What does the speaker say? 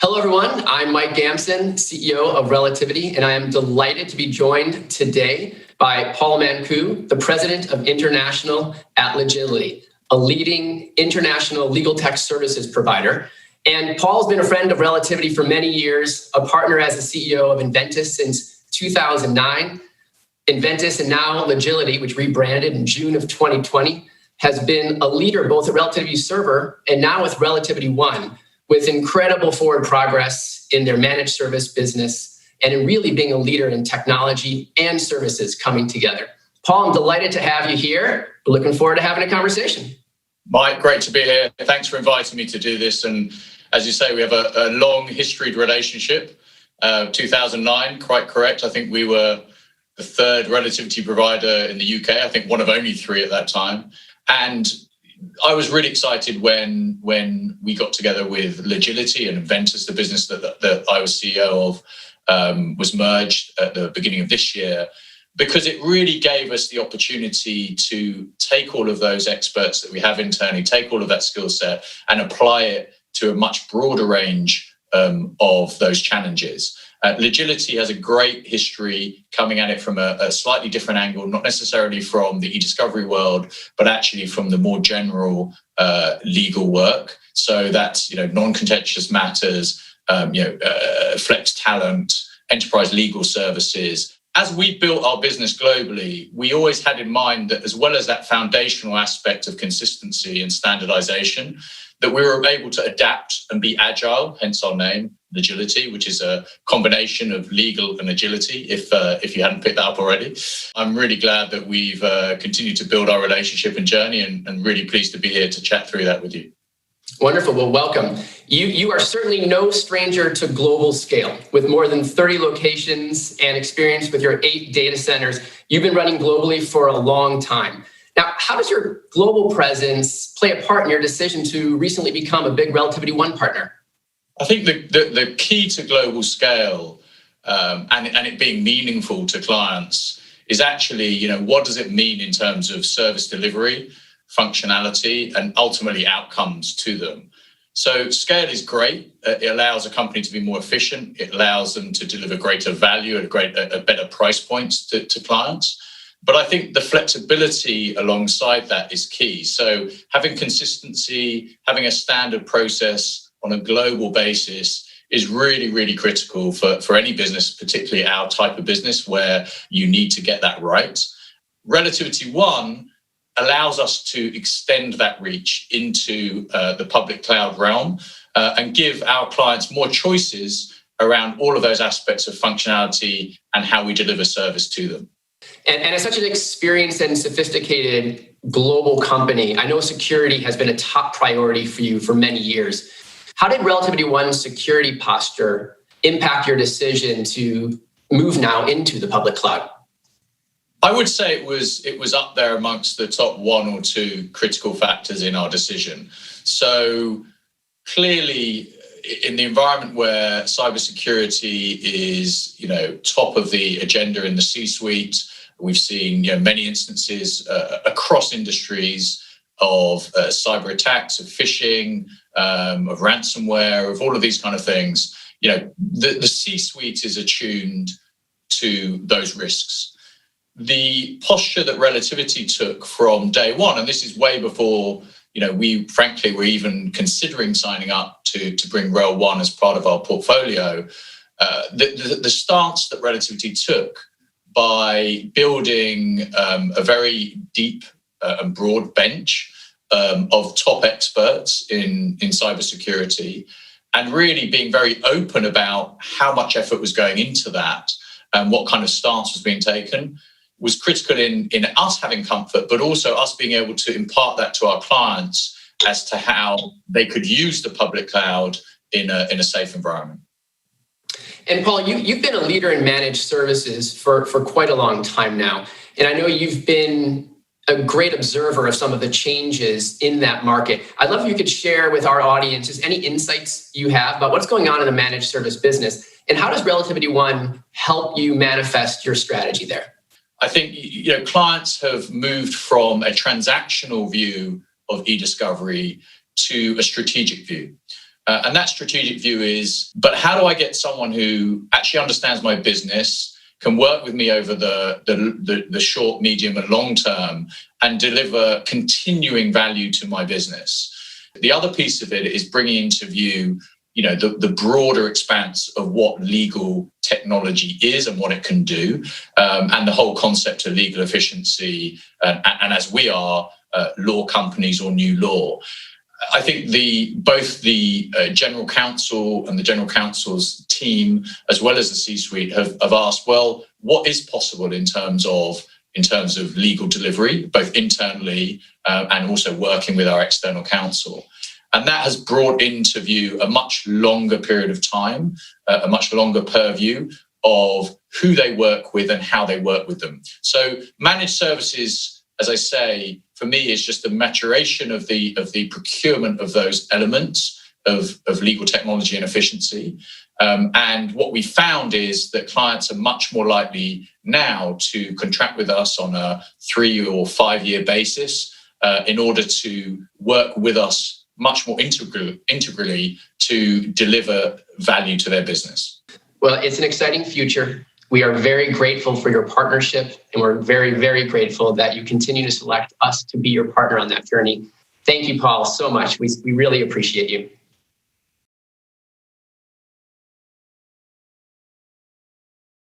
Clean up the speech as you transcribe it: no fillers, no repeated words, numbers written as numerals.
Hello, everyone. I'm Mike Gamson, CEO of Relativity, and I am delighted to be joined today by Paul Mankoo, the President of International at Legility, a leading international legal tech services provider. And Paul's been a friend of Relativity for many years, a partner as the CEO of Inventus since 2009. Inventus and now Legility, which rebranded in June of 2020, has been a leader both at Relativity Server and now with RelativityOne, with incredible forward progress in their managed service business and in really being a leader in technology and services coming together. Paul, I'm delighted to have you here. We're looking forward to having a conversation. Mike, great to be here. Thanks for inviting me to do this. And as you say, we have a long historied relationship. 2009, quite correct. I think we were the third relativity provider in the UK. I think one of only three at that time. And I was really excited when we got together with Legility and Inventus, the business that I was CEO of, was merged at the beginning of this year, because it really gave us the opportunity to take all of those experts that we have internally, take all of that skill set and apply it to a much broader range of those challenges. Legility has a great history coming at it from a slightly different angle, not necessarily from the e-discovery world, but actually from the more general legal work. So that's non-contentious matters, flex talent, enterprise legal services. As we built our business globally, we always had in mind that as well as that foundational aspect of consistency and standardization, that we were able to adapt and be agile, hence our name, Legility, which is a combination of legal and agility, if you hadn't picked that up already. I'm really glad that we've continued to build our relationship and journey and really pleased to be here to chat through that with you. Wonderful. Well, welcome. You are certainly no stranger to global scale. With more than 30 locations and experience with your 8 data centers, you've been running globally for a long time. Now, how does your global presence play a part in your decision to recently become a big RelativityOne partner? I think the key to global scale and it being meaningful to clients is actually, what does it mean in terms of service delivery, functionality, and ultimately outcomes to them. So scale is great. It allows a company to be more efficient. It allows them to deliver greater value at better price points to clients. But I think the flexibility alongside that is key. So having consistency, having a standard process on a global basis is really, really critical for any business, particularly our type of business where you need to get that right. RelativityOne allows us to extend that reach into the public cloud realm and give our clients more choices around all of those aspects of functionality and how we deliver service to them. And as such an experienced and sophisticated global company, I know security has been a top priority for you for many years. How did RelativityOne's security posture impact your decision to move now into the public cloud? I would say it was up there amongst the top 1 or 2 critical factors in our decision. So clearly, in the environment where cybersecurity is, top of the agenda in the C-suite, we've seen many instances across industries of cyber attacks, of phishing, of ransomware, of all of these kind of things. The C-suite is attuned to those risks. The posture that Relativity took from day one, and this is way before we frankly were even considering signing up to bring RelOne as part of our portfolio, the stance that Relativity took by building a very deep and broad bench of top experts in cybersecurity, and really being very open about how much effort was going into that and what kind of stance was being taken, was critical in us having comfort, but also us being able to impart that to our clients as to how they could use the public cloud in a safe environment. And Paul, you've been a leader in managed services for quite a long time now. And I know you've been a great observer of some of the changes in that market. I'd love if you could share with our audiences any insights you have about what's going on in the managed service business and how does RelativityOne help you manifest your strategy there? I think clients have moved from a transactional view of e-discovery to a strategic view. And that strategic view is, but how do I get someone who actually understands my business, can work with me over the short, medium, and long term, and deliver continuing value to my business? The other piece of it is bringing into view, the broader expanse of what legal technology is and what it can do, and the whole concept of legal efficiency, and as we are law companies or new law. I think both the General Counsel and the General Counsel's team, as well as the C-suite, have asked, well, what is possible in terms of legal delivery, both internally and also working with our external counsel. And that has brought into view a much longer period of time, a much longer purview of who they work with and how they work with them. So managed services, as I say, for me, is just the maturation of the procurement of those elements of legal technology and efficiency. And what we found is that clients are much more likely now to contract with us on a 3 or 5 year basis in order to work with us much more integrally to deliver value to their business. Well, it's an exciting future. We are very grateful for your partnership, and we're very, very grateful that you continue to select us to be your partner on that journey. Thank you, Paul, so much. We really appreciate you.